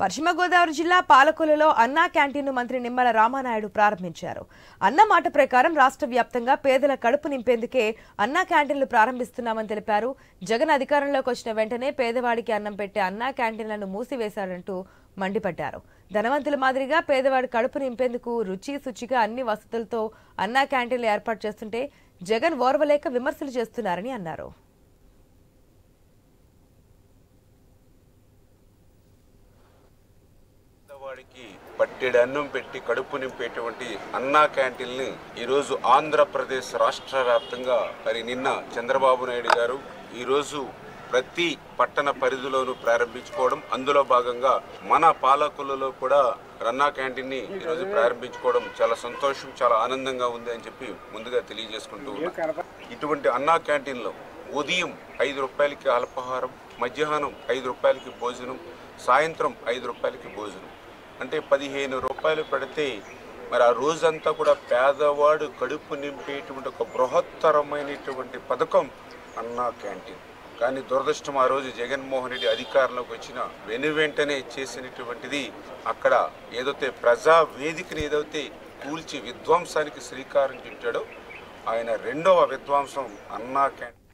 పశ్చిమ గోదావరి జిల్లా పాలకొల్లులో అన్నా క్యాంటీన్ను మంత్రి నిమ్మల రామానాయుడు ప్రారంభించారు. అన్న మాట ప్రకారం రాష్ట్ర వ్యాప్తంగా పేదల కడుపు నింపేందుకే అన్నా క్యాంటీన్లు ప్రారంభిస్తున్నామని తెలిపారు. జగన్ అధికారంలోకి వచ్చిన వెంటనే పేదవాడికి అన్నం పెట్టే అన్నా క్యాంటీన్లను మూసివేశారంటూ మండిపడ్డారు. ధనవంతుల మాదిరిగా పేదవాడి కడుపు నింపేందుకు రుచి శుచిగా అన్ని వసతులతో అన్నా క్యాంటీన్లు ఏర్పాటు చేస్తుంటే జగన్ ఓర్వలేక విమర్శలు చేస్తున్నారని అన్నారు. వాడికి పట్టెడు అన్నం పెట్టి కడుపు నింపేటువంటి అన్నా క్యాంటీన్ని ఈరోజు ఆంధ్రప్రదేశ్ రాష్ట్ర వ్యాప్తంగా మరి నిన్న చంద్రబాబు నాయుడు గారు ఈరోజు ప్రతి పట్టణ పరిధిలోనూ ప్రారంభించుకోవడం, అందులో భాగంగా మన పాలకొల్లులో కూడా అన్నా క్యాంటీన్ని ఈరోజు ప్రారంభించుకోవడం చాలా సంతోషం, చాలా ఆనందంగా ఉంది అని చెప్పి ముందుగా తెలియజేసుకుంటూ ఉన్నాం. ఇటువంటి అన్నా క్యాంటీన్లో ఉదయం 5 రూపాయలకి అల్పాహారం, మధ్యాహ్నం 5 రూపాయలకి భోజనం, సాయంత్రం 5 రూపాయలకి భోజనం, అంటే 15 రూపాయలు పెడితే మరి ఆ రోజంతా కూడా పేదవాడు కడుపు నింపేటువంటి ఒక బృహత్తరమైనటువంటి పథకం అన్నా క్యాంటీన్. కానీ దురదృష్టం, ఆ రోజు జగన్మోహన్ రెడ్డి అధికారంలోకి వచ్చిన వెనువెంటనే చేసినటువంటిది అక్కడ ఏదైతే ప్రజా వేదికని ఏదైతే కూల్చి విధ్వంసానికి శ్రీకారం చుట్టాడో ఆయన రెండవ విధ్వంసం అన్నా క్యాంటీన్.